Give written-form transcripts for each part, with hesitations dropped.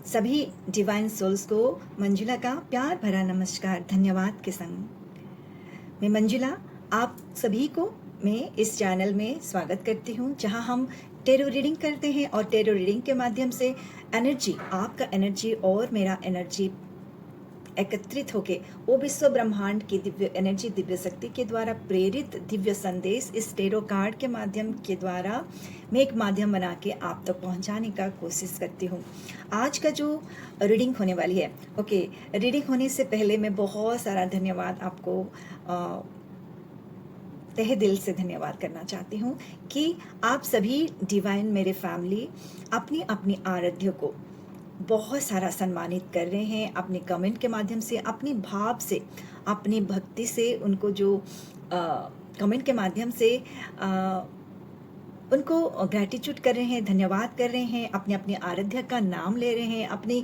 सभी divine souls को मंजुला का प्यार भरा नमस्कार धन्यवाद के संग। मैं मंजुला आप सभी को मैं इस चैनल में स्वागत करती हूँ, जहाँ हम टेरो रीडिंग करते हैं और टेरो रीडिंग के माध्यम से एनर्जी, आपका एनर्जी और मेरा एनर्जी एकत्रित होके वो विश्व ब्रह्मांड की दिव्य एनर्जी, दिव्य शक्ति के द्वारा प्रेरित दिव्य संदेश इस टेरो कार्ड के माध्यम के द्वारा मैं एक माध्यम बना के आप तक पहुंचाने का कोशिश करती हूँ। आज का जो रीडिंग होने वाली है, रीडिंग होने से पहले मैं बहुत सारा धन्यवाद आपको तहे दिल से धन्यवाद करना चाहती हूँ कि आप सभी डिवाइन मेरे फैमिली अपनी अपनी आराध्य को बहुत सारा सम्मानित कर रहे हैं, अपने कमेंट के माध्यम से, अपनी भाव से, अपनी भक्ति से, उनको जो कमेंट के माध्यम से उनको ग्रैटिट्यूड कर रहे हैं, धन्यवाद कर रहे हैं, अपने अपने आराध्य का नाम ले रहे हैं, अपने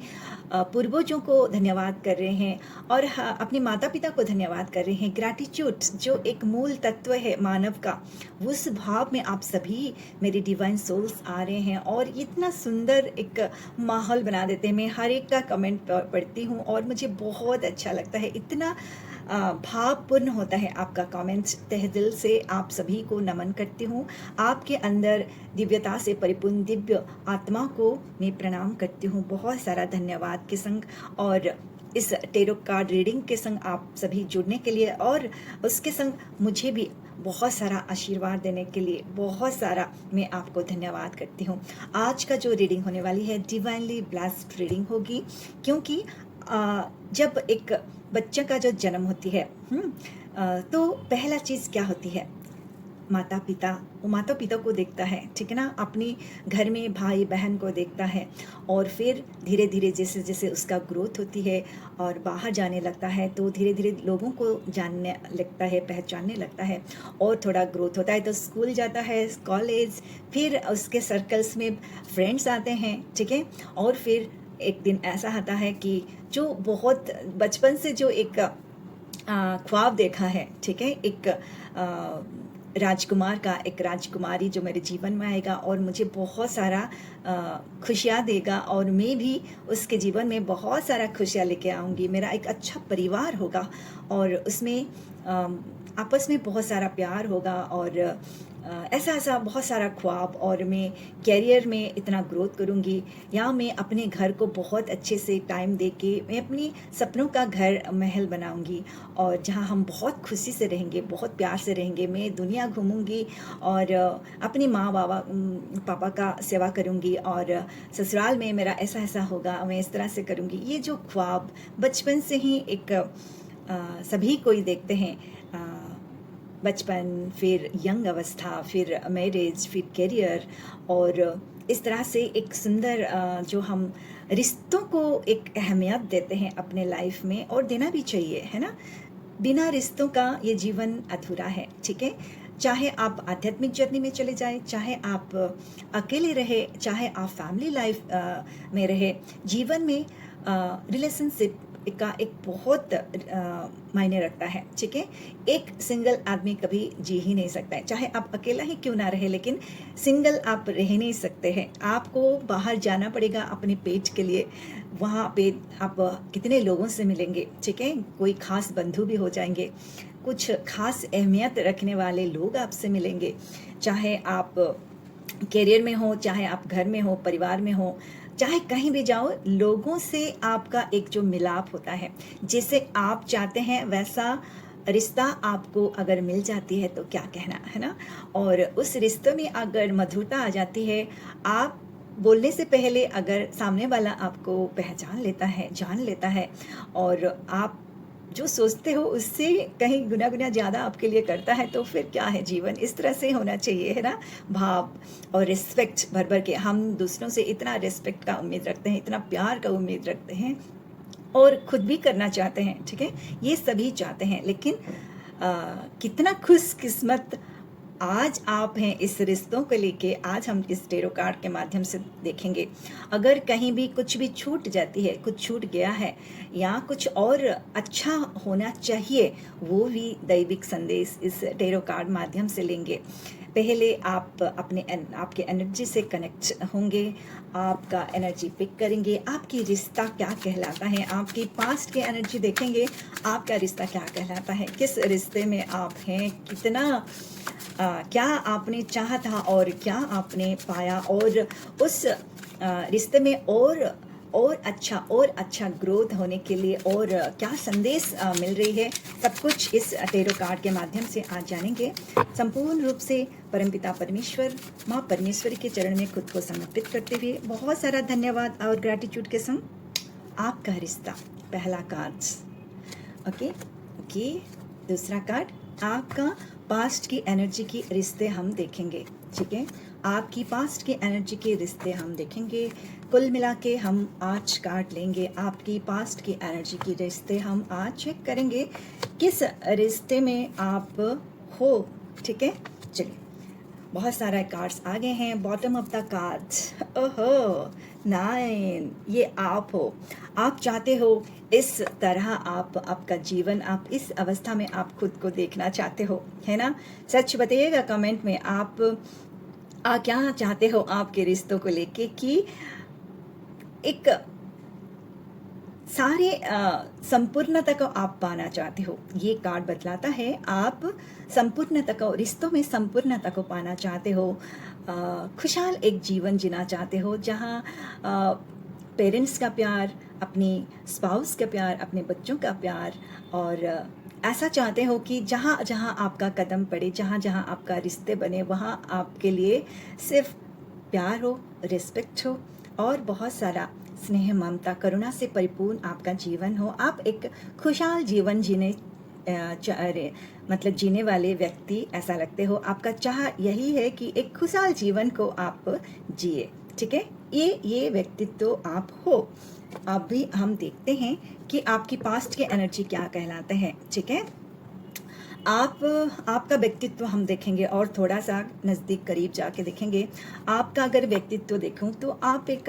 पूर्वजों को धन्यवाद कर रहे हैं और अपने माता पिता को धन्यवाद कर रहे हैं। ग्रैटिट्यूड जो एक मूल तत्व है मानव का, उस भाव में आप सभी मेरे डिवाइन सोल्स आ रहे हैं और इतना सुंदर एक माहौल बना देते हैं। मैं हर एक का कमेंट पढ़ती हूँ और मुझे बहुत अच्छा लगता है, इतना भावपूर्ण होता है आपका कमेंट्स। तहे दिल से आप सभी को नमन करती हूँ। आपके अंदर दिव्यता से परिपूर्ण दिव्य आत्मा को मैं प्रणाम करती हूँ। बहुत सारा धन्यवाद के संग और इस टेरो कार्ड रीडिंग के संग आप सभी जुड़ने के लिए और उसके संग मुझे भी बहुत सारा आशीर्वाद देने के लिए बहुत सारा मैं आपको धन्यवाद करती हूँ। आज का जो रीडिंग होने वाली है डिवाइनली ब्लेस्ड रीडिंग होगी, क्योंकि जब एक बच्चा का जो जन्म होती है तो पहला चीज़ क्या होती है, माता पिता, वो माता पिता को देखता है, ठीक है ना, अपनी घर में भाई बहन को देखता है और फिर धीरे धीरे जैसे जैसे उसका ग्रोथ होती है और बाहर जाने लगता है तो धीरे धीरे लोगों को जानने लगता है, पहचानने लगता है और थोड़ा ग्रोथ होता है तो स्कूल जाता है, कॉलेज, फिर उसके सर्कल्स में फ्रेंड्स आते हैं, ठीक है, और फिर एक दिन ऐसा आता है कि जो बहुत बचपन से जो एक ख्वाब देखा है, ठीक है, एक राजकुमार का, एक राजकुमारी जो मेरे जीवन में आएगा और मुझे बहुत सारा खुशियाँ देगा और मैं भी उसके जीवन में बहुत सारा खुशियाँ लेके आऊँगी। मेरा एक अच्छा परिवार होगा और उसमें आपस में बहुत सारा प्यार होगा और ऐसा ऐसा बहुत सारा ख्वाब, और मैं कैरियर में इतना ग्रोथ करूँगी या मैं अपने घर को बहुत अच्छे से टाइम दे के मैं अपनी सपनों का घर महल बनाऊँगी और जहाँ हम बहुत खुशी से रहेंगे, बहुत प्यार से रहेंगे। मैं दुनिया घूमूँगी और अपनी माँ बाबा पापा का सेवा करूँगी और ससुराल में मेरा ऐसा ऐसा होगा, मैं इस तरह से करूँगी। ये जो ख्वाब बचपन से ही एक सभी कोई देखते हैं, बचपन, फिर यंग अवस्था, फिर मैरिज, फिर करियर और इस तरह से एक सुंदर जो हम रिश्तों को एक अहमियत देते हैं अपने लाइफ में और देना भी चाहिए, है ना। बिना रिश्तों का ये जीवन अधूरा है, ठीक है। चाहे आप आध्यात्मिक जर्नी में चले जाए, चाहे आप अकेले रहे, चाहे आप फैमिली लाइफ में रहे, जीवन में रिलेशनशिप का एक बहुत मायने रखता है, ठीक है। एक सिंगल आदमी कभी जी ही नहीं सकता है, चाहे आप अकेला ही क्यों ना रहे, लेकिन सिंगल आप रह नहीं सकते हैं। आपको बाहर जाना पड़ेगा अपने पेट के लिए, वहाँ पे आप कितने लोगों से मिलेंगे, ठीक है, कोई खास बंधु भी हो जाएंगे, कुछ खास अहमियत रखने वाले लोग आपसे मिलेंगे, चाहे आप करियर में हो, चाहे आप घर में हो, परिवार में हो, चाहे कहीं भी जाओ, लोगों से आपका एक जो मिलाप होता है, जैसे आप चाहते हैं वैसा रिश्ता आपको अगर मिल जाती है तो क्या कहना, है ना। और उस रिश्ते में अगर मधुरता आ जाती है, आप बोलने से पहले अगर सामने वाला आपको पहचान लेता है, जान लेता है और आप जो सोचते हो उससे कहीं गुना गुना ज़्यादा आपके लिए करता है, तो फिर क्या है, जीवन इस तरह से होना चाहिए, है ना। भाव और रिस्पेक्ट भर भर के हम दूसरों से इतना रिस्पेक्ट का उम्मीद रखते हैं, इतना प्यार का उम्मीद रखते हैं और खुद भी करना चाहते हैं, ठीक है, ये सभी चाहते हैं। लेकिन कितना खुशकिस्मत आज आप हैं इस रिश्तों को लेके। आज हम इस टेरो कार्ड के माध्यम से देखेंगे, अगर कहीं भी कुछ भी छूट जाती है, कुछ छूट गया है या कुछ और अच्छा होना चाहिए, वो भी दैविक संदेश इस टेरो कार्ड माध्यम से लेंगे। पहले आप आपके एनर्जी से कनेक्ट होंगे, आपका एनर्जी पिक करेंगे, आपकी रिश्ता क्या कहलाता है, आपकी पास्ट की एनर्जी देखेंगे, आपका रिश्ता क्या कहलाता है, किस रिश्ते में आप हैं, कितना क्या आपने चाहा था और क्या आपने पाया, और उस रिश्ते में और अच्छा ग्रोथ होने के लिए और क्या संदेश मिल रही है, सब कुछ इस टैरो कार्ड के माध्यम से आज जानेंगे। संपूर्ण रूप से परमपिता परमेश्वर, माँ परमेश्वरी के चरण में खुद को समर्पित करते हुए बहुत सारा धन्यवाद और ग्रैटिट्यूड के संग आपका रिश्ता, पहला कार्ड। ओके, दूसरा कार्ड, आपका पास्ट की एनर्जी की रिश्ते हम देखेंगे। ठीक है, आपकी पास्ट की एनर्जी के रिश्ते हम देखेंगे। कुल मिला के हम आज कार्ड लेंगे, आपकी पास्ट की एनर्जी की रिश्ते हम आज चेक करेंगे, किस रिश्ते में आप हो। ठीक है, चलिए, बहुत सारा कार्ड्स आ गए हैं। बॉटम ऑफ द कार्ड, ओहो 9, ये आप हो। आप चाहते हो इस तरह आपका जीवन, आप इस अवस्था में आप खुद को देखना चाहते हो, है ना? सच बताइएगा कमेंट में, आप क्या चाहते हो आपके रिश्तों को लेके, कि एक सारे संपूर्णता को आप पाना चाहते हो। ये कार्ड बतलाता है आप संपूर्णता को, रिश्तों में संपूर्णता को पाना चाहते हो, खुशहाल एक जीवन जीना चाहते हो, जहाँ पेरेंट्स का प्यार, अपनी स्पाउस का प्यार, अपने बच्चों का प्यार, और ऐसा चाहते हो कि जहाँ जहाँ आपका कदम पड़े, जहाँ जहाँ आपका रिश्ते बने, वहाँ आपके लिए सिर्फ प्यार हो, रिस्पेक्ट हो और बहुत सारा स्नेह, ममता, करुणा से परिपूर्ण आपका जीवन हो। आप एक खुशहाल जीवन मतलब जीने वाले व्यक्ति ऐसा लगते हो। आपका चाह यही है कि एक खुशहाल जीवन को आप जिए। ठीक है, ये व्यक्तित्व आप हो। अभी हम देखते हैं कि आपकी पास्ट के एनर्जी क्या कहलाते हैं। ठीक है, आपका व्यक्तित्व हम देखेंगे और थोड़ा सा नज़दीक करीब जाके देखेंगे। आपका अगर व्यक्तित्व देखूं तो आप एक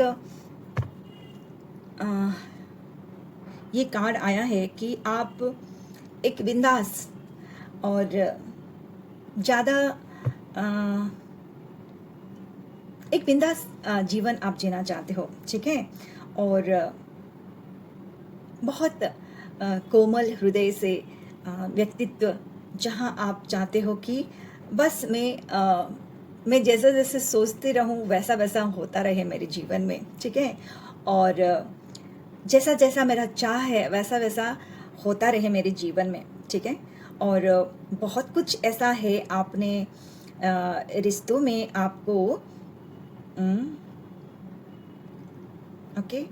ये कार्ड आया है कि आप एक बिंदास और ज़्यादा एक बिंदास जीवन आप जीना चाहते हो। ठीक है, और बहुत कोमल हृदय से व्यक्तित्व, जहां आप चाहते हो कि बस मैं जैसा जैसे सोचते रहूं वैसा वैसा होता रहे मेरे जीवन में। ठीक है, और जैसा जैसा मेरा चाह है वैसा वैसा होता रहे मेरे जीवन में। ठीक है, और बहुत कुछ ऐसा है आपने रिश्तों में आपको ओके,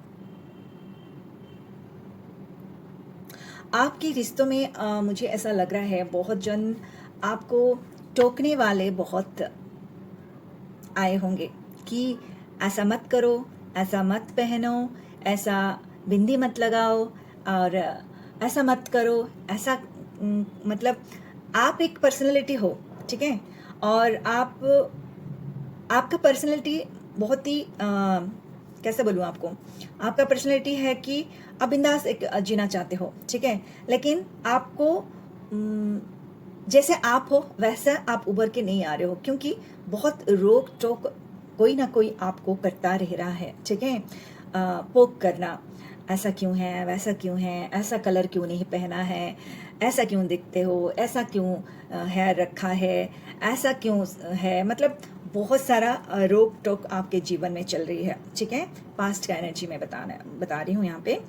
आपके रिश्तों में मुझे ऐसा लग रहा है बहुत जन आपको टोकने वाले बहुत आए होंगे कि ऐसा मत करो, ऐसा मत पहनो, ऐसा बिंदी मत लगाओ, और ऐसा मत करो, ऐसा मतलब आप एक पर्सनैलिटी हो। ठीक है, और आपका पर्सनैलिटी बहुत ही कैसे बोलूँ आपको, आपका पर्सनैलिटी है कि आप बिंदास एक जीना चाहते हो। ठीक है, लेकिन आपको जैसे आप हो वैसा आप उभर के नहीं आ रहे हो, क्योंकि बहुत रोक टोक कोई ना कोई आपको करता रह रहा है। ठीक है, पोक करना, ऐसा क्यों है, वैसा क्यों है, ऐसा कलर क्यों नहीं पहना है, ऐसा क्यों दिखते हो, ऐसा क्यों हेयर रखा है, ऐसा क्यों है, मतलब बहुत सारा रोक टोक आपके जीवन में चल रही है। ठीक है, पास्ट का एनर्जी में बता रही हूँ यहाँ पे।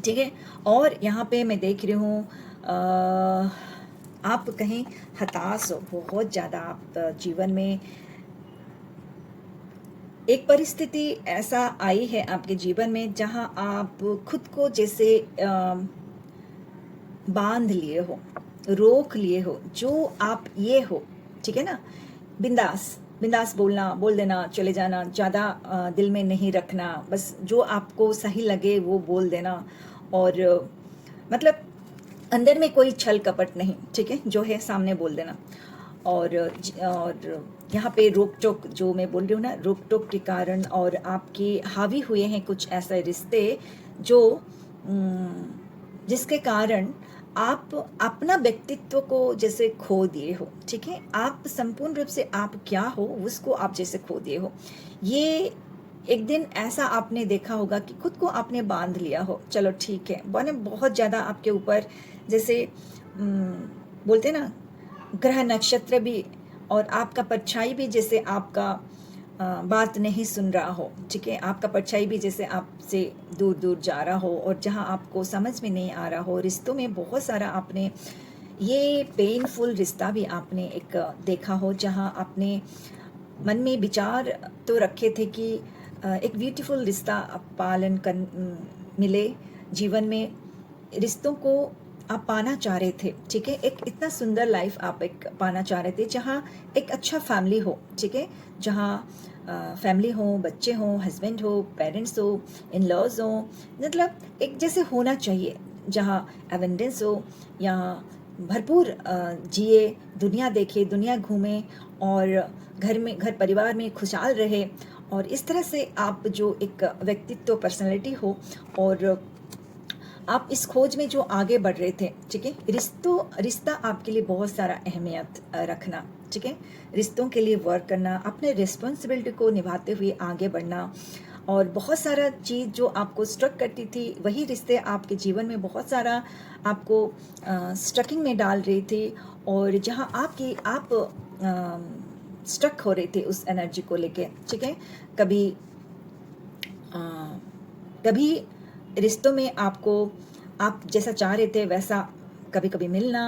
ठीक है, और यहाँ पे मैं देख रही हूँ आप कहीं हताश हो बहुत ज़्यादा। आप जीवन में एक परिस्थिति ऐसा आई है आपके जीवन में जहाँ आप खुद को जैसे बांध लिए हो, रोक लिए हो, जो आप ये हो। ठीक है ना, बिंदास बोल देना, चले जाना, ज़्यादा दिल में नहीं रखना, बस जो आपको सही लगे वो बोल देना, और मतलब अंदर में कोई छल कपट नहीं। ठीक है, जो है सामने बोल देना। और यहाँ पे रोक टोक जो मैं बोल रही हूँ ना, रोक टोक के कारण और आपके हावी हुए हैं कुछ ऐसे रिश्ते जो जिसके कारण आप अपना व्यक्तित्व को जैसे खो दिए हो, ठीक है? आप संपूर्ण रूप से आप क्या हो उसको आप जैसे खो दिए हो। ये एक दिन ऐसा आपने देखा होगा कि खुद को आपने बांध लिया हो, चलो ठीक है, मैंने बहुत ज़्यादा आपके ऊपर जैसे बोलते ना ग्रह नक्षत्र भी और आपका परछाई भी जैसे आपका बात नहीं सुन रहा हो, ठीक है? आपका परछाई भी जैसे आपसे दूर दूर जा रहा हो और जहाँ आपको समझ में नहीं आ रहा हो, रिश्तों में बहुत सारा आपने ये पेनफुल रिश्ता भी आपने एक देखा हो, जहाँ आपने मन में विचार तो रखे थे कि एक ब्यूटीफुल रिश्ता पालन कर मिले जीवन में, रिश्तों को आप पाना चाह रहे थे, ठीक है? एक इतना सुंदर लाइफ आप एक पाना चाह रहे थे जहाँ एक अच्छा फैमिली हो, ठीक है? जहाँ फैमिली हो, बच्चे हों, हस्बैंड हो, पेरेंट्स हो, इन लॉज हो, मतलब एक जैसे होना चाहिए, जहाँ एवेंडेंस हो, यहाँ भरपूर जिए, दुनिया देखे, दुनिया घूमे और घर में घर परिवार में खुशहाल रहे। और इस तरह से आप जो एक व्यक्तित्व पर्सनैलिटी हो और आप इस खोज में जो आगे बढ़ रहे थे, ठीक है? रिश्ता आपके लिए बहुत सारा अहमियत रखना, ठीक है? रिश्तों के लिए वर्क करना, अपने रिस्पॉन्सिबिलिटी को निभाते हुए आगे बढ़ना और बहुत सारा चीज़ जो आपको स्ट्रक करती थी, वही रिश्ते आपके जीवन में बहुत सारा आपको स्ट्रकिंग में डाल रही थी और जहाँ आप स्ट्रक हो रहे थे उस एनर्जी को लेके, ठीक है? कभी रिश्तों में आपको आप जैसा चाह रहे थे वैसा कभी कभी मिलना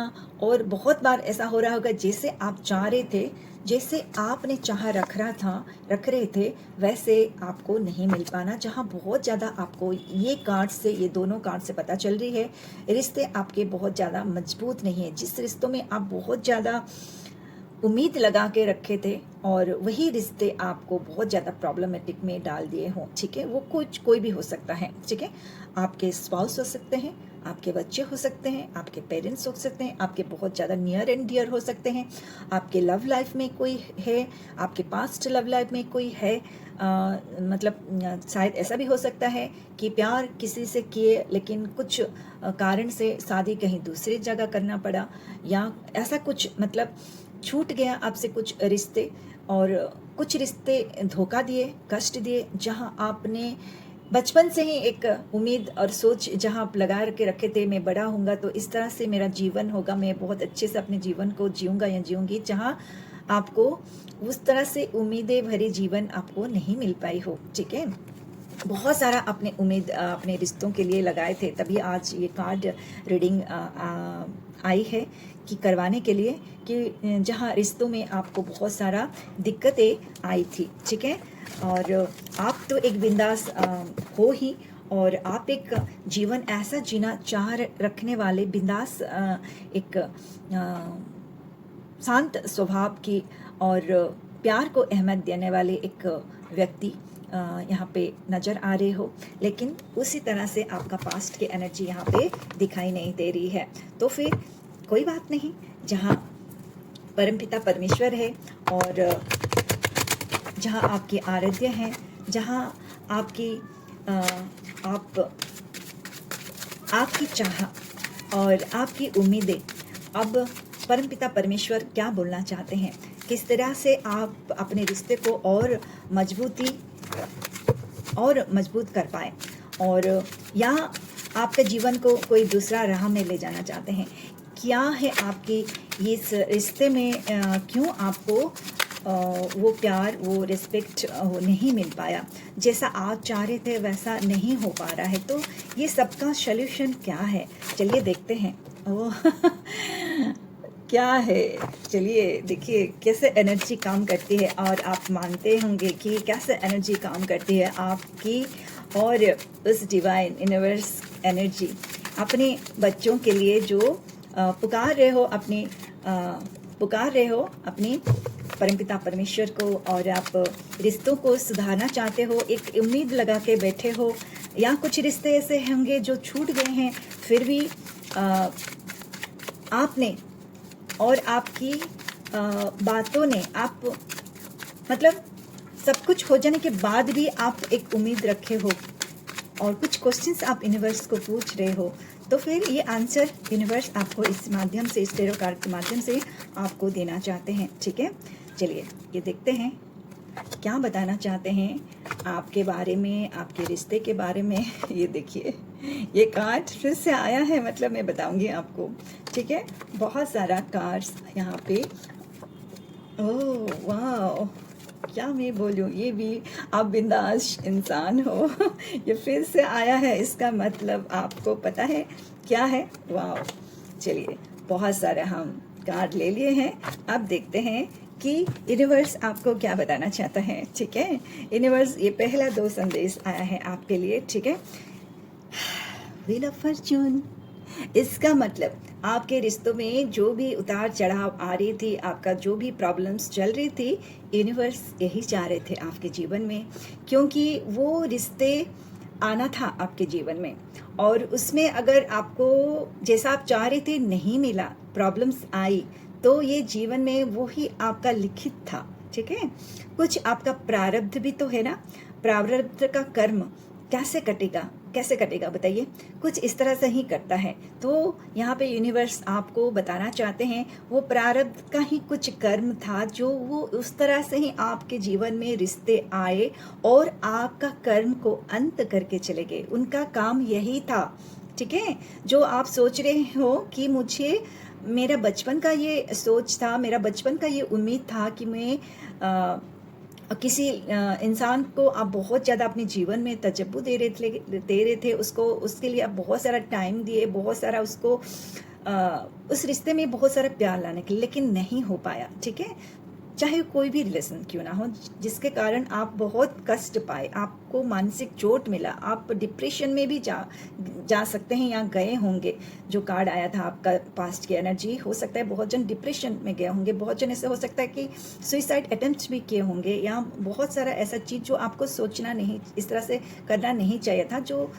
और बहुत बार ऐसा हो रहा होगा जैसे आप चाह रहे थे, जैसे आपने चाह रख रहे थे वैसे आपको नहीं मिल पाना, जहाँ बहुत ज़्यादा आपको ये दोनों कार्ड से पता चल रही है रिश्ते आपके बहुत ज़्यादा मजबूत नहीं है। जिस रिश्तों में आप बहुत ज़्यादा उम्मीद लगा के रखे थे और वही रिश्ते आपको बहुत ज़्यादा प्रॉब्लमेटिक में डाल दिए हों, ठीक है? वो कोई भी हो सकता है, ठीक है? आपके स्पाउस हो सकते हैं, आपके बच्चे हो सकते हैं, आपके पेरेंट्स हो सकते हैं, आपके बहुत ज़्यादा नियर एंड डियर हो सकते हैं, आपके लव लाइफ में कोई है, आपके पास्ट लव लाइफ में कोई है। मतलब शायद ऐसा भी हो सकता है कि प्यार किसी से किए लेकिन कुछ कारण से शादी कहीं दूसरी जगह करना पड़ा या ऐसा कुछ, मतलब छूट गया आपसे कुछ रिश्ते और कुछ रिश्ते धोखा दिए, कष्ट दिए, जहां आपने बचपन से ही एक उम्मीद और सोच जहां आप लगा के रखे थे, मैं बड़ा होऊंगा तो इस तरह से मेरा जीवन होगा, मैं बहुत अच्छे से अपने जीवन को जीऊंगा या जीऊंगी, जहां आपको उस तरह से उम्मीदें भरी जीवन आपको नहीं मिल पाई हो, ठीक है? बहुत सारा अपने उम्मीद अपने रिश्तों के लिए लगाए थे, तभी आज ये कार्ड रीडिंग आई है कि करवाने के लिए कि जहाँ रिश्तों में आपको बहुत सारा दिक्कतें आई थी, ठीक है? और आप तो एक बिंदास हो ही और आप एक जीवन ऐसा जीना चाह रखने वाले बिंदास एक शांत स्वभाव की और प्यार को अहमियत देने वाले एक व्यक्ति यहाँ पे नज़र आ रहे हो, लेकिन उसी तरह से आपका पास्ट की एनर्जी यहाँ पे दिखाई नहीं दे रही है। तो फिर कोई बात नहीं, जहाँ परमपिता परमेश्वर है और जहाँ आपकी आराध्य हैं, जहाँ आपकी चाह और आपकी उम्मीदें, अब परमपिता परमेश्वर क्या बोलना चाहते हैं, किस तरह से आप अपने रिश्ते को और मजबूत कर पाए और या आपके जीवन को कोई दूसरा राह में ले जाना चाहते हैं। क्या है आपकी इस रिश्ते में क्यों आपको वो प्यार, वो रिस्पेक्ट नहीं मिल पाया, जैसा आप चाह रहे थे वैसा नहीं हो पा रहा है, तो ये सबका सल्यूशन क्या है? चलिए देखते हैं वो क्या है। चलिए देखिए कैसे एनर्जी काम करती है और आप मानते होंगे कि कैसे एनर्जी काम करती है आपकी और उस डिवाइन यूनिवर्स एनर्जी अपने बच्चों के लिए जो पुकार रहे हो अपनी परमपिता परमेश्वर को, और आप रिश्तों को सुधारना चाहते हो, एक उम्मीद लगा के बैठे हो, या कुछ रिश्ते ऐसे होंगे जो छूट गए हैं, फिर भी आपने और आपकी बातों ने आप मतलब सब कुछ हो जाने के बाद भी आप एक उम्मीद रखे हो और कुछ क्वेश्चंस आप यूनिवर्स को पूछ रहे हो, तो फिर ये आंसर यूनिवर्स आपको इस माध्यम से, इस टैरो कार्ड के माध्यम से आपको देना चाहते हैं। ठीक है, चलिए ये देखते हैं क्या बताना चाहते हैं आपके बारे में, आपके रिश्ते के बारे में। ये देखिए, ये कार्ड फिर से आया है, मतलब मैं बताऊंगी आपको। ठीक है, बहुत सारा कार्ड्स यहाँ पे। ओह वाह, क्या मैं बोलूँ, ये भी आप बिंदास इंसान हो। ये फिर से आया है, इसका मतलब आपको पता है क्या है। वाह, चलिए बहुत सारे हम कार्ड ले लिए हैं, अब देखते हैं कि यूनिवर्स आपको क्या बताना चाहता है। ठीक है, यूनिवर्स ये पहला 2 संदेश आया है आपके लिए। ठीक है, व्हील ऑफ फॉर्च्यून, इसका मतलब आपके रिश्तों में जो भी उतार चढ़ाव आ रही थी, आपका जो भी प्रॉब्लम्स चल रही थी, यूनिवर्स यही चाह रहे थे आपके जीवन में, क्योंकि वो रिश्ते आना था आपके जीवन में, और उसमें अगर आपको जैसा आप चाह रहे थे नहीं मिला, प्रॉब्लम्स आई, तो ये जीवन में वो ही आपका लिखित था। ठीक है, कुछ आपका प्रारब्ध भी तो है ना, प्रारब्ध का कर्म कैसे कटेगा, कैसे कटेगा बताइए, कुछ इस तरह से ही करता है। तो यहाँ पे यूनिवर्स आपको बताना चाहते हैं वो प्रारब्ध का ही कुछ कर्म था, जो वो उस तरह से ही आपके जीवन में रिश्ते आए और आपका कर्म को अंत करके चले गए। उनका काम यही था। ठीक है, जो आप सोच रहे हो कि मुझे, मेरा बचपन का ये सोच था, मेरा बचपन का ये उम्मीद था कि मैं किसी इंसान को आप बहुत ज़्यादा अपने जीवन में तजब्बु दे रहे थे उसको, उसके लिए आप बहुत सारा टाइम दिए, बहुत सारा उसको उस रिश्ते में बहुत सारा प्यार लाने के लिए, लेकिन नहीं हो पाया। ठीक है, चाहे कोई भी रिलेशन क्यों ना हो, जिसके कारण आप बहुत कष्ट पाए, आपको मानसिक चोट मिला, आप डिप्रेशन में भी जा सकते हैं या गए होंगे। जो कार्ड आया था आपका पास्ट की एनर्जी, हो सकता है बहुत जन डिप्रेशन में गए होंगे, बहुत जन ऐसे हो सकता है कि सुइसाइड अटेम्प्ट भी किए होंगे, या बहुत सारा ऐसा चीज़ जो आपको सोचना नहीं, इस तरह से करना नहीं चाहिए था, जो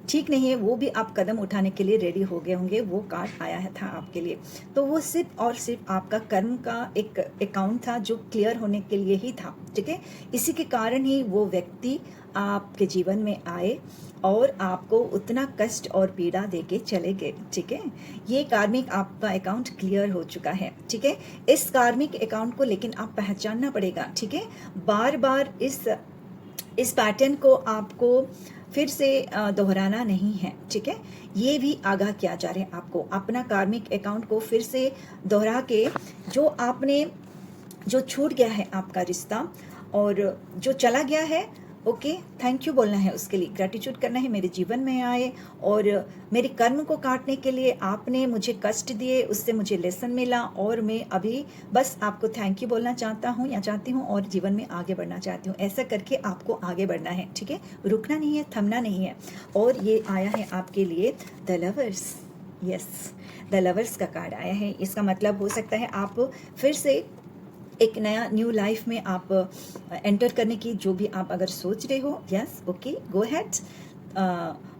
ठीक नहीं है, वो भी आप कदम उठाने के लिए रेडी हो गए होंगे। वो कार्ड आया था आपके लिए, तो वो सिर्फ और सिर्फ आपका कर्म का एक अकाउंट था जो क्लियर होने के लिए ही था। ठीक है, इसी के कारण ही वो व्यक्ति आपके जीवन में आए और आपको उतना कष्ट और पीड़ा देके चले गए। ठीक है, ये कार्मिक आपका अकाउंट क्लियर हो चुका है। ठीक है, इस कार्मिक अकाउंट को लेकिन आप पहचानना पड़ेगा। ठीक है, बार बार इस पैटर्न को आपको फिर से दोहराना नहीं है। ठीक है, ये भी आगाह किया जा रहा है आपको, अपना कार्मिक अकाउंट को फिर से दोहरा के, जो छूट गया है आपका रिश्ता और जो चला गया है, ओके, थैंक यू बोलना है, उसके लिए ग्रैटिट्यूड करना है। मेरे जीवन में आए और मेरे कर्म को काटने के लिए आपने मुझे कष्ट दिए, उससे मुझे लेसन मिला, और मैं अभी बस आपको थैंक यू बोलना चाहता हूँ या चाहती हूँ, और जीवन में आगे बढ़ना चाहती हूँ। ऐसा करके आपको आगे बढ़ना है। ठीक है, रुकना नहीं है, थमना नहीं है। और ये आया है आपके लिए the lovers. Yes, the lovers का कार्ड आया है। इसका मतलब हो सकता है आप फिर से एक नया न्यू लाइफ में आप एंटर करने की जो भी आप अगर सोच रहे हो, यस, ओके, गो हैड।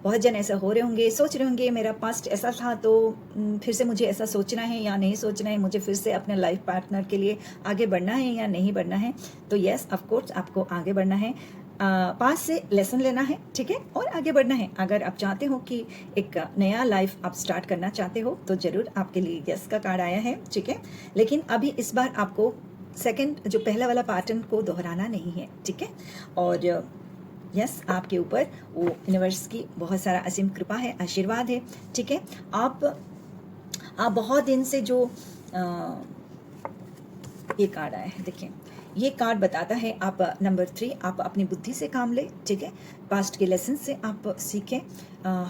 बहुत जन ऐसा हो रहे होंगे, सोच रहे होंगे मेरा पास्ट ऐसा था, तो फिर से मुझे ऐसा सोचना है या नहीं सोचना है, मुझे फिर से अपने लाइफ पार्टनर के लिए आगे बढ़ना है या नहीं बढ़ना है। तो यस, ऑफ कोर्स आपको आगे बढ़ना है, पास से लेसन लेना है। ठीक है, और आगे बढ़ना है। अगर आप चाहते हो कि एक नया लाइफ आप स्टार्ट करना चाहते हो, तो ज़रूर आपके लिए यस का कार्ड आया है। ठीक है, लेकिन अभी इस बार आपको सेकंड, जो पहला वाला पैटर्न को दोहराना नहीं है। ठीक है, और यस, आपके ऊपर वो यूनिवर्स की बहुत सारा असीम कृपा है, आशीर्वाद है। ठीक है, आप बहुत दिन से जो ये कार्ड आया है, देखिए, ये कार्ड बताता है आप नंबर 3, आप अपनी बुद्धि से काम ले। ठीक है, पास्ट के लेसन से आप सीखें,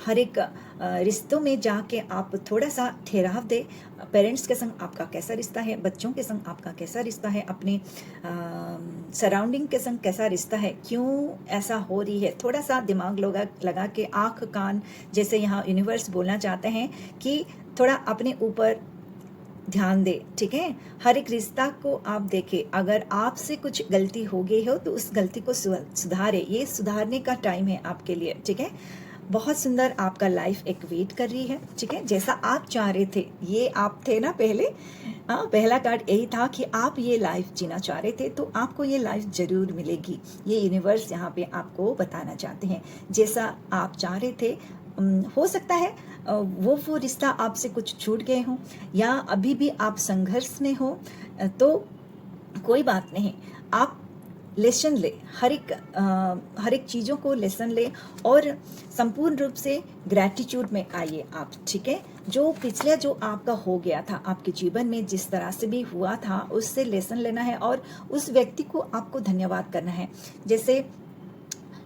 हर एक रिश्तों में जाके आप थोड़ा सा ठहराव दे। पेरेंट्स के संग आपका कैसा रिश्ता है, बच्चों के संग आपका कैसा रिश्ता है, अपने सराउंडिंग के संग कैसा रिश्ता है, क्यों ऐसा हो रही है, थोड़ा सा दिमाग लगा के, आँख कान, जैसे यहाँ यूनिवर्स बोलना चाहते हैं कि थोड़ा अपने ऊपर ध्यान दे। ठीक है, हर एक रिश्ता को आप देखें, अगर आपसे कुछ गलती हो गई हो तो उस गलती को सुधारे, ये सुधारने का टाइम है आपके लिए। ठीक है, बहुत सुंदर आपका लाइफ एक वेट कर रही है। ठीक है, जैसा आप चाह रहे थे, ये आप थे ना पहले, हाँ, पहला कार्ड यही था कि आप ये लाइफ जीना चाह रहे थे तो आपको ये लाइफ ज़रूर मिलेगी। ये यूनिवर्स यहाँ पे आपको बताना चाहते हैं, जैसा आप चाह रहे थे। हो सकता है वो रिश्ता आपसे कुछ छूट गए हों, या अभी भी आप संघर्ष में हो, तो कोई बात नहीं। आप लेसन ले, हर एक चीज़ों को लेसन ले, और संपूर्ण रूप से ग्रैटिट्यूड में आइए आप, ठीक है। जो पिछले जो आपका हो गया था आपके जीवन में, जिस तरह से भी हुआ था, उससे लेसन लेना है और उस व्यक्ति को आपको धन्यवाद करना है। जैसे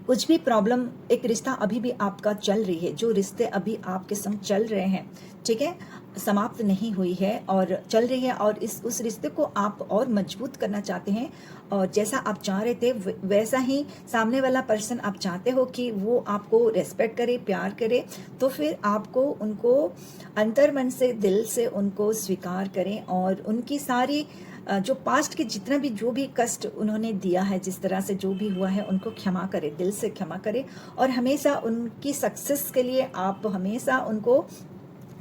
कुछ भी प्रॉब्लम, एक रिश्ता अभी भी आपका चल रही है, जो रिश्ते अभी आपके संग चल रहे हैं, ठीक है, समाप्त नहीं हुई है और चल रही है, और उस रिश्ते को आप और मजबूत करना चाहते हैं, और जैसा आप चाह रहे थे वैसा ही सामने वाला पर्सन आप चाहते हो कि वो आपको रेस्पेक्ट करे, प्यार करे, तो फिर आपको उनको अंतर्मन से, दिल से उनको स्वीकार करें, और उनकी सारी जो पास्ट के जितना भी जो भी कष्ट उन्होंने दिया है, जिस तरह से जो भी हुआ है, उनको क्षमा करें, दिल से क्षमा करें, और हमेशा उनकी सक्सेस के लिए आप हमेशा उनको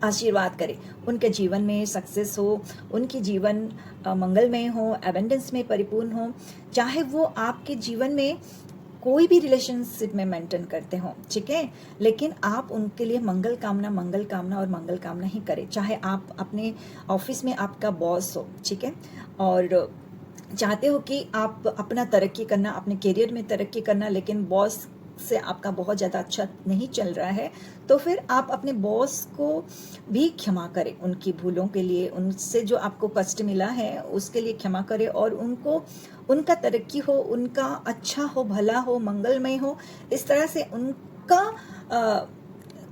आशीर्वाद करें। उनके जीवन में सक्सेस हो, उनकी जीवन मंगलमय हो, एबेंडेंस में परिपूर्ण हो, चाहे वो आपके जीवन में कोई भी रिलेशनशिप में मेंटेन करते हो, ठीक है, लेकिन आप उनके लिए मंगल कामना और मंगल कामना ही करें। चाहे आप अपने ऑफिस में आपका बॉस हो, ठीक है, और चाहते हो कि आप अपना तरक्की करना, अपने करियर में तरक्की करना, लेकिन बॉस से आपका बहुत ज़्यादा अच्छा नहीं चल रहा है, तो फिर आप अपने बॉस को भी क्षमा करें, उनकी भूलों के लिए, उनसे जो आपको कष्ट मिला है उसके लिए क्षमा करें, और उनको, उनका तरक्की हो, उनका अच्छा हो, भला हो, मंगलमय हो, इस तरह से उनका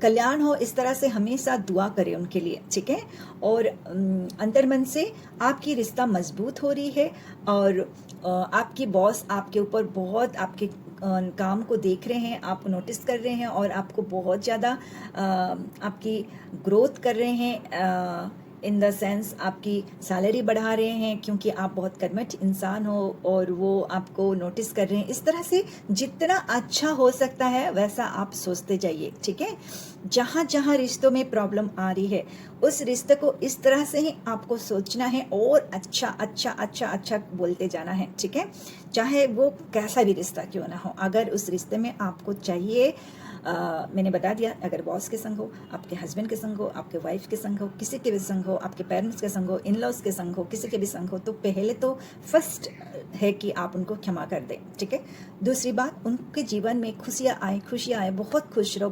कल्याण हो, इस तरह से हमेशा दुआ करें उनके लिए, ठीक है। और अंतर्मन से आपकी रिश्ता मजबूत हो रही है, और आपकी बॉस आपके ऊपर बहुत, आपके काम को देख रहे हैं, आप नोटिस कर रहे हैं, और आपको बहुत ज़्यादा आपकी ग्रोथ कर रहे हैं, इन द सेंस आपकी सैलरी बढ़ा रहे हैं, क्योंकि आप बहुत कर्मठ इंसान हो और वो आपको नोटिस कर रहे हैं। इस तरह से जितना अच्छा हो सकता है वैसा आप सोचते जाइए, ठीक है। जहाँ जहाँ रिश्तों में प्रॉब्लम आ रही है, उस रिश्ते को इस तरह से ही आपको सोचना है, और अच्छा अच्छा अच्छा अच्छा बोलते जाना है, ठीक है, चाहे वो कैसा भी रिश्ता क्यों ना हो। अगर उस रिश्ते में आपको चाहिए, मैंने बता दिया, अगर बॉस के संग हो, आपके हस्बैंड के संग हो, आपके वाइफ के संग हो, किसी के भी संग हो, आपके पेरेंट्स के संग हो, इन लॉज के संग हो, किसी के भी संग हो, तो पहले तो फर्स्ट है कि आप उनको क्षमा कर दें, ठीक है। दूसरी बात, उनके जीवन में खुशियाँ आए, बहुत खुश रहो,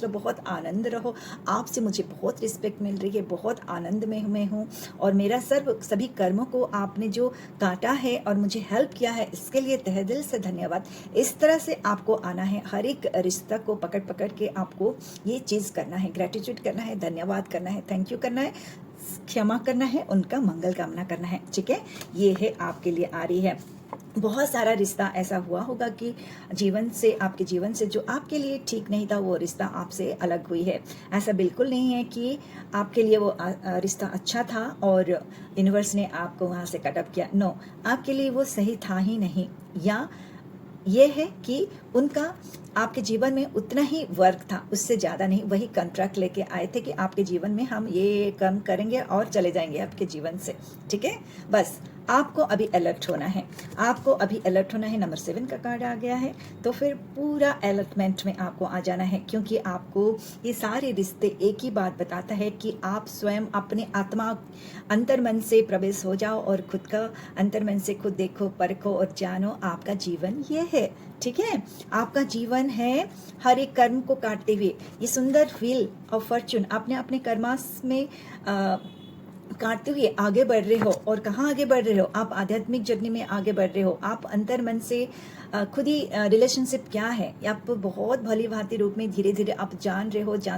बहुत आनंद रहो। आपसे मुझे बहुत रिस्पेक्ट मिल रही है, बहुत आनंद में मैं हूँ, और मेरा सभी कर्मों को आपने जो काटा है और मुझे हेल्प किया है, इसके लिए तहे दिल से धन्यवाद। इस तरह से आपको आना है, हर एक रिश्ता को पकड़ के आपको ये चीज़ करना है, ग्रेटिट्यूड करना है, धन्यवाद करना है, थैंक यू करना है, क्षमा करना है, उनका मंगल कामना करना है, ठीक है। ये है आपके लिए आ रही है। बहुत सारा रिश्ता ऐसा हुआ होगा कि आपके जीवन से जो आपके लिए ठीक नहीं था, वो रिश्ता आपसे अलग हुई है। ऐसा बिल्कुल नहीं है कि आपके लिए वो रिश्ता अच्छा था और यूनिवर्स ने आपको वहाँ से कट ऑफ किया। नो, आपके लिए वो सही था ही नहीं, या ये है कि उनका आपके जीवन में उतना ही वर्क था, उससे ज़्यादा नहीं। वही कॉन्ट्रैक्ट लेके आए थे कि आपके जीवन में हम ये काम करेंगे और चले जाएंगे आपके जीवन से, ठीक है। बस आपको अभी अलर्ट होना है, नंबर 7 का कार्ड आ गया है, तो फिर पूरा अलर्टमेंट में आपको आ जाना है, क्योंकि आपको ये सारे रिश्ते एक ही बात बताता है कि आप स्वयं अपने आत्मा अंतर्मन से प्रवेश हो जाओ, और खुद का अंतर्मन से खुद देखो, परखो और जानो, आपका जीवन ये है, ठीक है। आपका जीवन है हर एक कर्म को काटते हुए, ये सुंदर व्हील ऑफ फॉर्चून आपने अपने कर्मास में काटते हुए आगे बढ़ रहे हो। और कहाँ आगे बढ़ रहे हो? आप आध्यात्मिक जर्नी में आगे बढ़ रहे हो। आप अंतर्मन से खुद ही रिलेशनशिप क्या है, आप बहुत भली भांति रूप में धीरे धीरे आप जान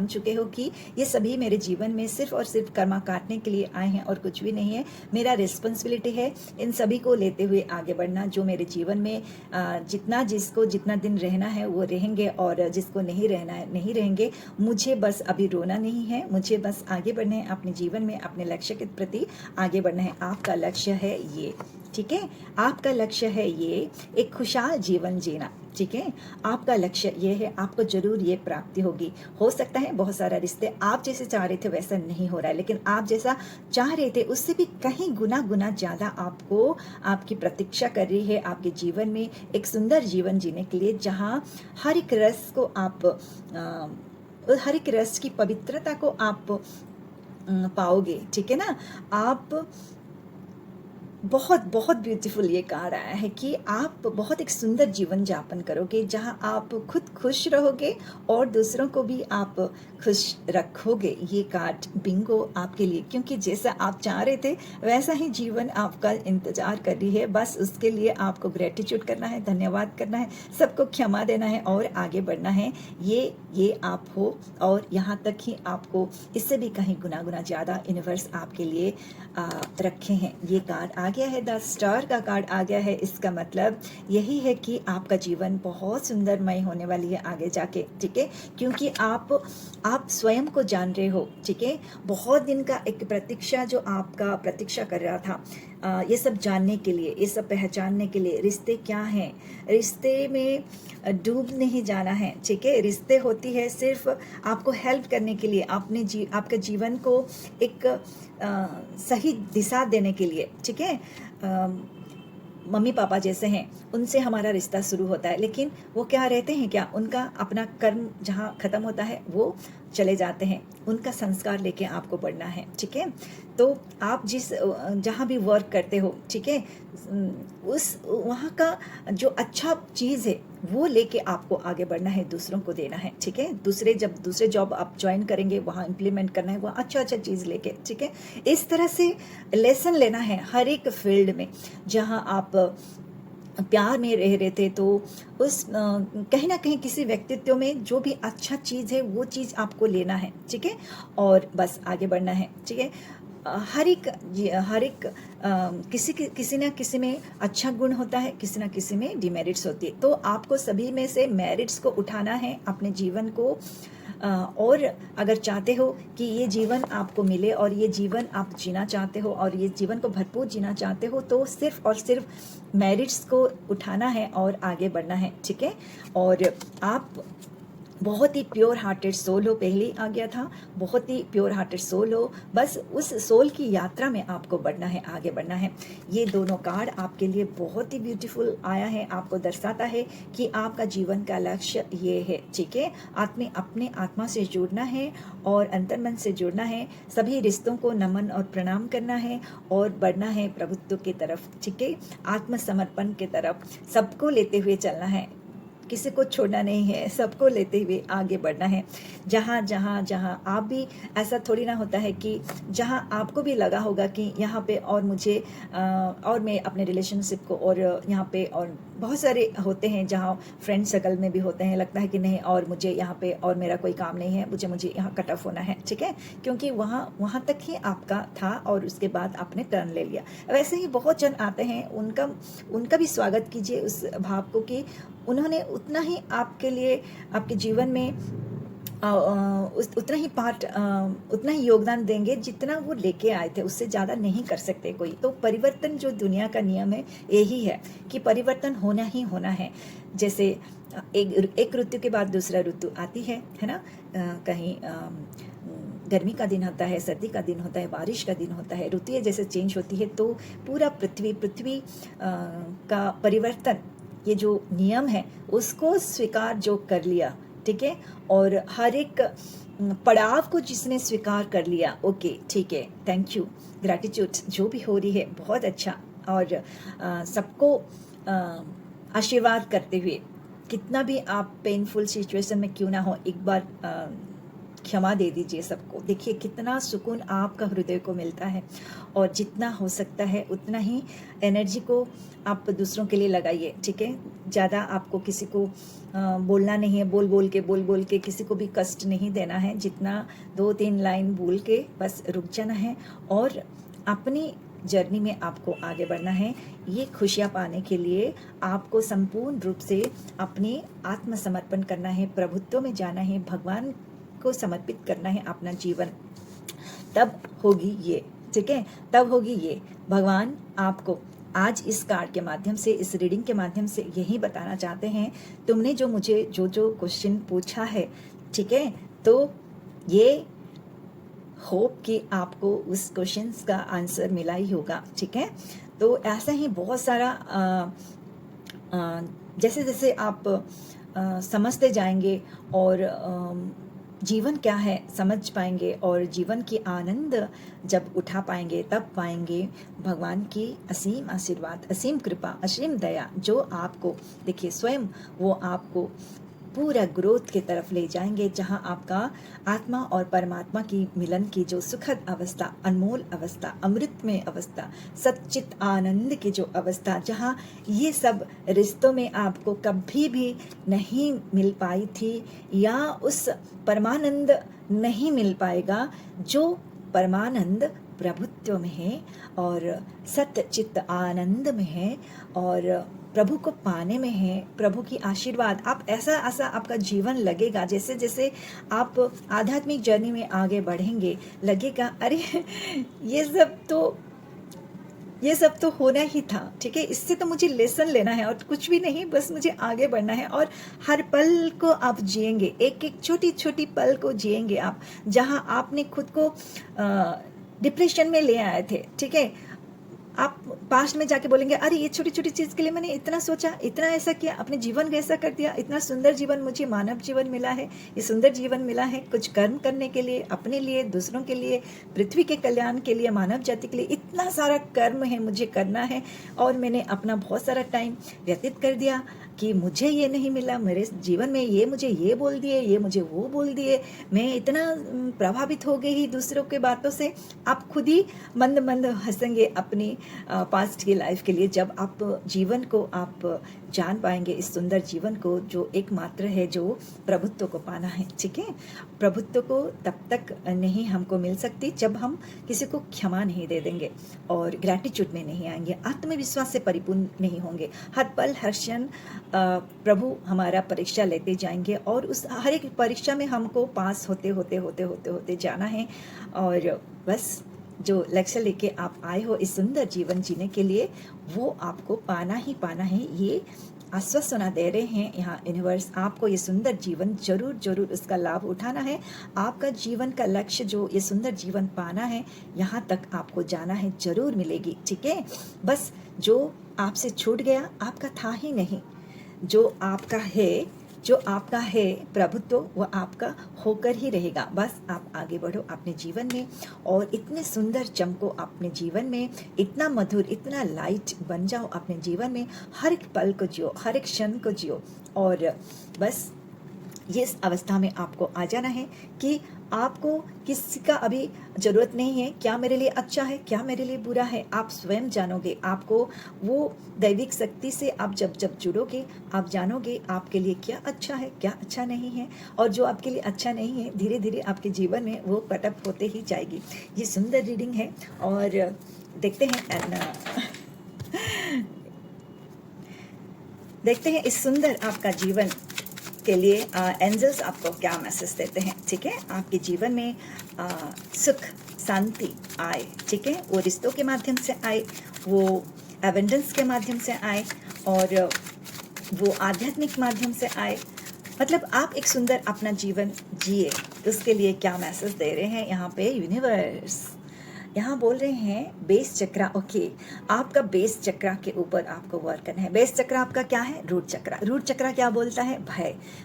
चुके हो कि ये सभी मेरे जीवन में सिर्फ और सिर्फ कर्मा काटने के लिए आए हैं और कुछ भी नहीं है। मेरा रिस्पॉन्सिबिलिटी है इन सभी को लेते हुए आगे बढ़ना। जो मेरे जीवन में जिसको जितना दिन रहना है वो रहेंगे, और जिसको नहीं रहना है नहीं रहेंगे। मुझे बस अभी रोना नहीं है, मुझे बस आगे बढ़ना है अपने जीवन में, अपने लक्ष्य के प्रति आगे बढ़ना है। आपका लक्ष्य है ये, ठीक है? आपका लक्ष्य है ये एक खुशहाल जीवन जीना, ठीक है? आपका लक्ष्य ये है, आपको ज़रूर ये प्राप्ति होगी। हो सकता है बहुत सारा रिश्ते आप जैसे चाह रहे थे वैसा नहीं हो रहा है, लेकिन आप जैसा चाह रहे थे उससे भी कहीं गुना ज़्यादा आपको आपकी प्रतीक्षा कर रही है आपके जीवन में एक सुंदर जीवन जीने के लिए, जहाँ हर एक रस को आप हर एक रस की पवित्रता को आप पाओगे, ठीक है ना? आप बहुत बहुत ब्यूटीफुल ये कार्ड आया है कि आप बहुत एक सुंदर जीवन यापन करोगे, जहां आप खुद खुश रहोगे और दूसरों को भी आप खुश रखोगे। ये कार्ड बिंगो आपके लिए, क्योंकि जैसा आप चाह रहे थे वैसा ही जीवन आपका इंतजार कर रही है। बस उसके लिए आपको ग्रेटिट्यूड करना है, धन्यवाद करना है, सबको क्षमा देना है और आगे बढ़ना है। ये आप हो, और यहाँ तक ही आपको इससे भी कहीं गुना ज़्यादा यूनिवर्स आपके लिए रखे हैं। ये कार्ड आ गया है, द स्टार का कार्ड आ गया है। इसका मतलब यही है कि आपका जीवन बहुत सुंदरमय होने वाली है आगे जाके, ठीक है? क्योंकि आप स्वयं को जान रहे हो, ठीक है? बहुत दिन का एक प्रतीक्षा जो आपका प्रतीक्षा कर रहा था, ये सब जानने के लिए, ये सब पहचानने के लिए, रिश्ते क्या हैं, रिश्ते में डूब नहीं जाना है, ठीक है? रिश्ते होती है सिर्फ आपको हेल्प करने के लिए, आपके जीवन को एक सही दिशा देने के लिए, ठीक है? मम्मी पापा जैसे हैं उनसे हमारा रिश्ता शुरू होता है, लेकिन वो क्या रहते हैं, क्या उनका अपना कर्म जहाँ ख़त्म होता है वो चले जाते हैं, उनका संस्कार लेके आपको बढ़ना है, ठीक है? तो आप जहाँ भी वर्क करते हो, ठीक है, उस वहाँ का जो अच्छा चीज़ है वो लेके आपको आगे बढ़ना है, दूसरों को देना है, ठीक है? दूसरे जॉब आप ज्वाइन करेंगे वहाँ इम्प्लीमेंट करना है, वहाँ अच्छा चीज़ लेके, ठीक है? इस तरह से लेसन लेना है हर एक फील्ड में। जहाँ आप प्यार में रह रहे थे तो उस कहीं ना कहीं किसी व्यक्तित्व में जो भी अच्छा चीज़ है वो चीज़ आपको लेना है, ठीक है? और बस आगे बढ़ना है, ठीक है? हर एक किसी ना किसी में अच्छा गुण होता है, किसी ना किसी में डिमेरिट्स होती है। तो आपको सभी में से मेरिट्स को उठाना है अपने जीवन को, और अगर चाहते हो कि ये जीवन आपको मिले और ये जीवन आप जीना चाहते हो और ये जीवन को भरपूर जीना चाहते हो, तो सिर्फ और सिर्फ मेरिट्स को उठाना है और आगे बढ़ना है, ठीक है? और आप बहुत ही प्योर हार्टेड सोल हो, पहले ही आ गया था, बहुत ही प्योर हार्टेड सोल हो, बस उस सोल की यात्रा में आपको बढ़ना है, आगे बढ़ना है। ये दोनों कार्ड आपके लिए बहुत ही ब्यूटीफुल आया है, आपको दर्शाता है कि आपका जीवन का लक्ष्य ये है, ठीक है? अपने आत्मा से जुड़ना है और अंतर्मन से जुड़ना है, सभी रिश्तों को नमन और प्रणाम करना है और बढ़ना है प्रभुत्व की तरफ, ठीक है? आत्मसमर्पण की तरफ, सबको लेते हुए चलना है, किसी को छोड़ना नहीं है, सबको लेते हुए आगे बढ़ना है। जहाँ आप भी, ऐसा थोड़ी ना होता है कि जहाँ आपको भी लगा होगा कि यहाँ पे और मुझे और मैं अपने रिलेशनशिप को, और यहाँ पे और बहुत सारे होते हैं जहाँ फ्रेंड सर्कल में भी होते हैं, लगता है कि नहीं और मुझे यहाँ पे और मेरा कोई काम नहीं है, मुझे यहाँ कट ऑफ होना है, ठीक है? क्योंकि वहाँ तक ही आपका था और उसके बाद आपने टर्न ले लिया। वैसे ही बहुत जन आते हैं, उनका भी स्वागत कीजिए उस भाव को कि उन्होंने उतना ही आपके लिए, आपके जीवन में उतना ही योगदान देंगे जितना वो लेके आए थे, उससे ज़्यादा नहीं कर सकते कोई। तो परिवर्तन जो दुनिया का नियम है यही है कि परिवर्तन होना ही होना है। जैसे एक ऋतु के बाद दूसरा ऋतु आती है ना? कहीं गर्मी का दिन होता है, सर्दी का दिन होता है, बारिश का दिन होता है, ऋतुएं जैसे चेंज होती है, तो पूरा पृथ्वी का परिवर्तन, ये जो नियम है उसको स्वीकार जो कर लिया, ठीक है? और हर एक पड़ाव को जिसने स्वीकार कर लिया, ओके ठीक है, थैंक यू, ग्रैटिट्यूड, जो भी हो रही है बहुत अच्छा। और सबको आशीर्वाद करते हुए, कितना भी आप पेनफुल सिचुएशन में क्यों ना हो, एक बार क्षमा दे दीजिए सबको। देखिए कितना सुकून आपका हृदय को मिलता है, और जितना हो सकता है उतना ही एनर्जी को आप दूसरों के लिए लगाइए, ठीक है? ज़्यादा आपको किसी को बोलना नहीं है, बोल के किसी को भी कष्ट नहीं देना है। जितना 2-3 लाइन बोल के बस रुक जाना है और अपनी जर्नी में आपको आगे बढ़ना है। ये खुशियाँ पाने के लिए आपको संपूर्ण रूप से अपने आत्मसमर्पण करना है, प्रभुत्व में जाना है, भगवान को समर्पित करना है अपना जीवन। तब होगी ये, ठीक है? तब होगी ये। भगवान आपको आज इस कार्ड के माध्यम से, इस रीडिंग के माध्यम से यही बताना चाहते हैं, तुमने जो मुझे जो जो क्वेश्चन पूछा है, ठीक है, तो ये होप कि आपको उस क्वेश्चंस का आंसर मिला ही होगा, ठीक है। तो ऐसा ही बहुत सारा जैसे जैसे आप समझते जाएंगे और जीवन क्या है समझ पाएंगे और जीवन की आनंद जब उठा पाएंगे तब पाएंगे भगवान की असीम आशीर्वाद, असीम कृपा, असीम दया, जो आपको देखिए स्वयं वो आपको पूरा ग्रोथ की तरफ ले जाएंगे, जहां आपका आत्मा और परमात्मा की मिलन की जो सुखद अवस्था, अनमोल अवस्था, अमृतमय अवस्था, सच्चित आनंद की जो अवस्था, जहां ये सब रिश्तों में आपको कभी भी नहीं मिल पाई थी, या उस परमानंद नहीं मिल पाएगा जो परमानंद प्रभुत्व में है और सच्चित आनंद में है और प्रभु को पाने में है, प्रभु की आशीर्वाद। आप ऐसा ऐसा आपका जीवन लगेगा, जैसे जैसे आप आध्यात्मिक जर्नी में आगे बढ़ेंगे, लगेगा अरे ये सब तो होना ही था, ठीक है, इससे तो मुझे लेसन लेना है और कुछ भी नहीं, बस मुझे आगे बढ़ना है। और हर पल को आप जिएंगे, एक एक छोटी छोटी पल को जिएंगे आप, जहां आपने खुद को डिप्रेशन में ले आए थे, ठीक है, आप पास्ट में जाके बोलेंगे अरे ये छोटी छोटी चीज के लिए मैंने इतना सोचा, इतना ऐसा किया, अपने जीवन को ऐसा कर दिया, इतना सुंदर जीवन मुझे मानव जीवन मिला है, ये सुंदर जीवन मिला है कुछ कर्म करने के लिए, अपने लिए, दूसरों के लिए, पृथ्वी के कल्याण के लिए, मानव जाति के लिए, इतना सारा कर्म है मुझे करना है और मैंने अपना बहुत सारा टाइम व्यतीत कर दिया कि मुझे ये नहीं मिला, मेरे जीवन में ये मुझे ये बोल दिए, ये मुझे वो बोल दिए, मैं इतना प्रभावित हो गई ही दूसरों के बातों से। आप खुद ही मंद मंद हंसेंगे अपनी पास्ट की लाइफ के लिए, जब आप जीवन को आप जान पाएंगे, इस सुंदर जीवन को जो एकमात्र है, जो प्रभुत्व को पाना है, ठीक है। प्रभुत्व को तब तक नहीं हमको मिल सकती जब हम किसी को क्षमा नहीं दे देंगे और ग्रैटिट्यूड में नहीं आएंगे, आत्मविश्वास से परिपूर्ण नहीं होंगे। हर पल हर क्षण प्रभु हमारा परीक्षा लेते जाएंगे और उस हर एक परीक्षा में हमको पास होते होते होते होते होते जाना है। और बस जो लक्ष्य लेके आप आए हो इस सुंदर जीवन जीने के लिए, वो आपको पाना ही पाना है, ये आश्वासना दे रहे हैं यहाँ यूनिवर्स। आपको ये सुंदर जीवन जरूर जरूर उसका लाभ उठाना है। आपका जीवन का लक्ष्य जो ये सुंदर जीवन पाना है, यहाँ तक आपको जाना है, जरूर मिलेगी, ठीक है। बस जो आपसे छूट गया आपका था ही नहीं, जो आपका है प्रभुत्व, वो आपका होकर ही रहेगा। बस आप आगे बढ़ो अपने जीवन में और इतने सुंदर चमको अपने जीवन में, इतना मधुर, इतना लाइट बन जाओ अपने जीवन में, हर एक पल को जियो, हर एक क्षण को जियो। और बस ये इस अवस्था में आपको आ जाना है कि आपको किसी का अभी ज़रूरत नहीं है, क्या मेरे लिए अच्छा है, क्या मेरे लिए बुरा है, आप स्वयं जानोगे। आपको वो दैविक शक्ति से आप जब जब जुड़ोगे, आप जानोगे आपके लिए क्या अच्छा है, क्या अच्छा नहीं है, और जो आपके लिए अच्छा नहीं है धीरे धीरे आपके जीवन में वो कटअप होते ही जाएगी। ये सुंदर रीडिंग है और देखते हैं इस सुंदर आपका जीवन के लिए एंजल्स आपको क्या मैसेज देते हैं, ठीक है। आपके जीवन में सुख शांति आए, ठीक है, वो रिश्तों के माध्यम से आए, वो एवेंडेंस के माध्यम से आए और वो आध्यात्मिक माध्यम से आए। मतलब आप एक सुंदर अपना जीवन जिए, उसके लिए क्या मैसेज दे रहे हैं यहाँ पे यूनिवर्स। यहाँ बोल रहे हैं बेस चक्रा, ओके, आपका बेस चक्रा के ऊपर आपको वर्क करना है। बेस चक्रा आपका क्या है? रूट चक्रा। रूट चक्रा क्या बोलता है?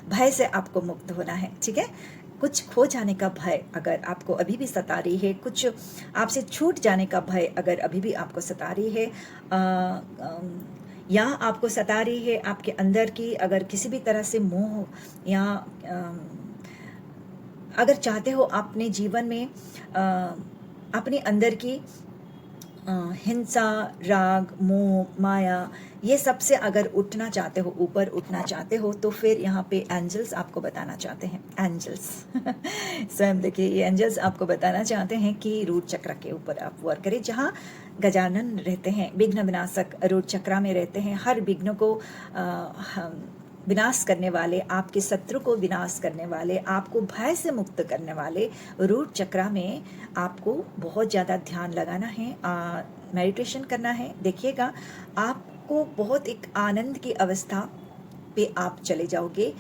भय से आपको मुक्त होना है, ठीक है। कुछ खो जाने का भय अगर आपको अभी भी सता रही है, कुछ आपसे छूट जाने का भय अगर अभी भी आपको सता रही है, या आपको सता रही है आपके अंदर की अगर किसी भी तरह से मोह, या अगर चाहते हो अपने जीवन में अपने अंदर की हिंसा, राग, मोह, माया, ये सब से अगर उठना चाहते हो, ऊपर उठना चाहते हो, तो फिर यहाँ पे एंजल्स आपको बताना चाहते हैं। एंजल्स स्वयं देखिए, ये एंजल्स आपको बताना चाहते हैं कि रूट चक्र के ऊपर आप वर्क करें, जहाँ गजानन रहते हैं, विघ्न विनाशक रूट चक्र में रहते हैं। हर विघ्न को विनाश करने वाले, आपके शत्रु को विनाश करने वाले, आपको भय से मुक्त करने वाले रूट चक्र में आपको बहुत ज़्यादा ध्यान लगाना है, मेडिटेशन करना है। देखिएगा आपको बहुत एक आनंद की अवस्था पे आप चले जाओगे,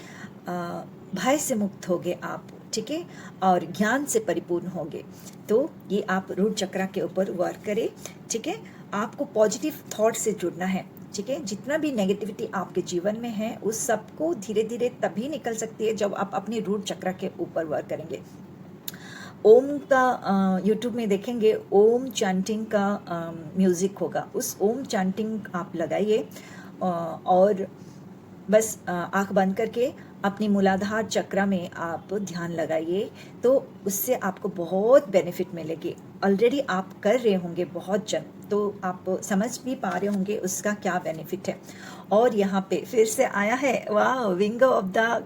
भय से मुक्त होगे आप, ठीक है, और ज्ञान से परिपूर्ण होंगे। तो ये आप रूट चक्र के ऊपर वर्क करें, ठीक है। आपको पॉजिटिव थॉट से जुड़ना है, ठीक है। जितना भी नेगेटिविटी आपके जीवन में है उस सबको धीरे धीरे तभी निकल सकती है जब आप अपने रूट चक्र के ऊपर वर्क करेंगे। ओम का यूट्यूब में देखेंगे ओम चैंटिंग का म्यूज़िक होगा, उस ओम चैंटिंग आप लगाइए और बस आँख बंद करके अपनी मूलाधार चक्र में आप ध्यान लगाइए, तो उससे आपको बहुत बेनिफिट मिलेगी। ऑलरेडी आप कर रहे होंगे बहुत जन, तो आप समझ भी पा रहे होंगे उसका क्या बेनिफिट है। और यहाँ पे फिर से आया है, वाह, विंग ऑफ द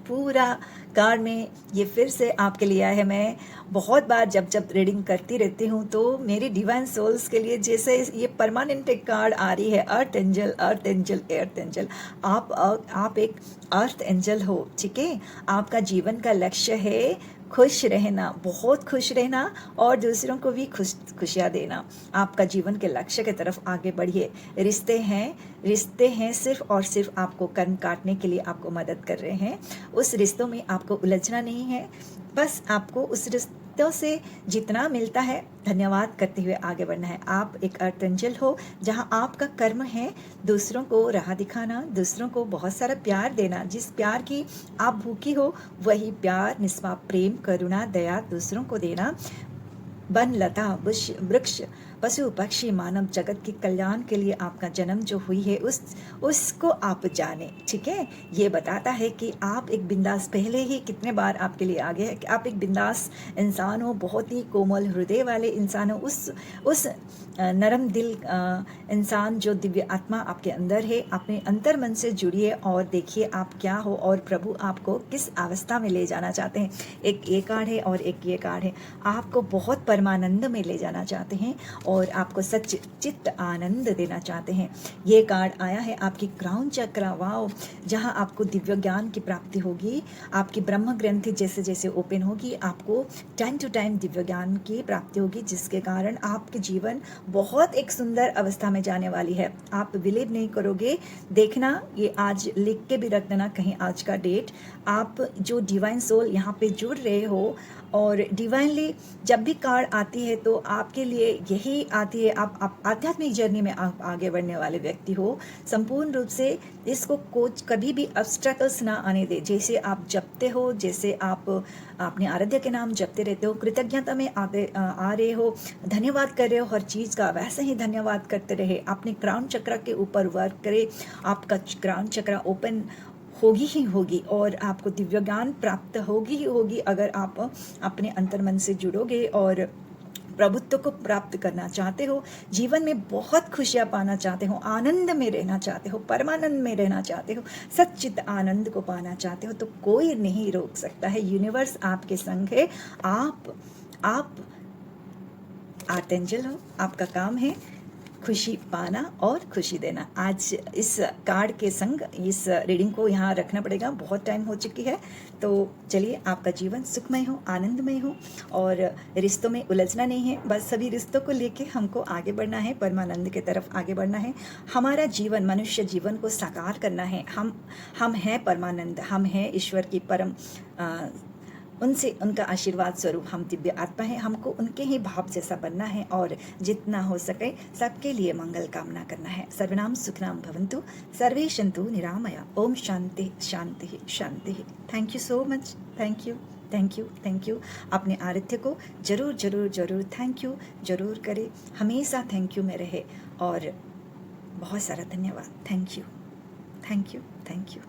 पूरा कार्ड में ये फिर से आपके लिए आया है। मैं बहुत बार जब रीडिंग करती रहती हूँ तो मेरी डिवाइन सोल्स के लिए जैसे ये परमानेंट एक कार्ड आ रही है, अर्थ एंजल, अर्थ एंजल, अर्थ एंजल। आप एक अर्थ एंजल हो, ठीक है। आपका जीवन का लक्ष्य है खुश रहना, बहुत खुश रहना और दूसरों को भी खुशियाँ देना। आपका जीवन के लक्ष्य की तरफ आगे बढ़िए। रिश्ते हैं सिर्फ और सिर्फ आपको कर्म काटने के लिए आपको मदद कर रहे हैं। उस रिश्तों में आपको उलझना नहीं है, बस आपको उस रिश्तों से जितना मिलता है धन्यवाद करते हुए आगे बढ़ना है। आप एक अर्थ एंजल हो, जहाँ आपका कर्म है दूसरों को राह दिखाना, दूसरों को बहुत सारा प्यार देना। जिस प्यार की आप भूखी हो वही प्यार, निस्वार्थ प्रेम, करुणा, दया दूसरों को देना। वन, लता, वृक्ष, पशु, पक्षी, मानव जगत के कल्याण के लिए आपका जन्म जो हुई है उसको आप जाने, ठीक है। ये बताता है कि आप एक बिंदास, पहले ही कितने बार आपके लिए आ गया है कि आप एक बिंदास इंसान हो, बहुत ही कोमल हृदय वाले इंसान हो, उस नरम दिल इंसान जो दिव्य आत्मा आपके अंदर है। अपने अंतर मन से जुड़िए और देखिए आप क्या हो और प्रभु आपको किस अवस्था में ले जाना चाहते हैं। एक ये कार्ड है और एक ये कार्ड है, आपको बहुत परमानंद में ले जाना चाहते हैं और आपको चित्त आनंद देना चाहते हैं। ये कार्ड आया है आपकी क्राउन चक्र, वाओ, जहाँ आपको दिव्य ज्ञान की प्राप्ति होगी। आपकी ब्रह्म ग्रंथि जैसे जैसे ओपन होगी आपको टाइम टू टाइम दिव्य ज्ञान की प्राप्ति होगी, जिसके कारण आपके जीवन बहुत एक सुंदर अवस्था में जाने वाली है। आप बिलीव नहीं करोगे, देखना, ये आज लिख के भी रख देना कहीं आज का डेट। आप जो डिवाइन सोल यहाँ पे जुड़ रहे हो और डिवाइनली जब भी कार्ड आती है तो आपके लिए यही आती है, आप आध्यात्मिक जर्नी में आप आगे बढ़ने वाले व्यक्ति हो। संपूर्ण रूप से इसको कोच कभी भी ऑब्स्ट्रकल्स ना आने दे। जैसे आप जपते हो, जैसे आप अपने आराध्य के नाम जपते रहते हो, कृतज्ञता में आ रहे हो, धन्यवाद कर रहे हो हर चीज़ का, वैसे ही धन्यवाद करते रहे। अपने क्राउन चक्र के ऊपर वर्क करें, आपका क्राउन चक्र ओपन होगी ही होगी और आपको दिव्य ज्ञान प्राप्त होगी ही होगी अगर आप अपने अंतर्मन से जुड़ोगे और प्रभुत्व को प्राप्त करना चाहते हो, जीवन में बहुत खुशियाँ पाना चाहते हो, आनंद में रहना चाहते हो, परमानंद में रहना चाहते हो, सच्चित आनंद को पाना चाहते हो, तो कोई नहीं रोक सकता है। यूनिवर्स आपके संग है। आप आर्ट एंजल हो, आपका काम है खुशी पाना और खुशी देना। आज इस कार्ड के संग इस रीडिंग को यहाँ रखना पड़ेगा, बहुत टाइम हो चुकी है। तो चलिए, आपका जीवन सुखमय हो, आनंदमय हो और रिश्तों में उलझना नहीं है। बस सभी रिश्तों को लेके हमको आगे बढ़ना है, परमानंद की तरफ आगे बढ़ना है। हमारा जीवन, मनुष्य जीवन को साकार करना है। हम हैं परमानंद, हम हैं ईश्वर की परम उनसे उनका आशीर्वाद स्वरूप हम दिव्य आत्मा है। हमको उनके ही भाव जैसा बनना है और जितना हो सके सबके लिए मंगल कामना करना है। सर्वनाम सुखनाम भवन्तु, सर्वे सन्तु निरामया। ओम शांति शांति शांति। Thank you so much, thank you thank you thank you. अपने आराध्य को जरूर जरूर जरूर थैंक यू जरूर करें, हमेशा थैंक यू में रहे और बहुत सारा धन्यवाद। Thank you thank you thank you.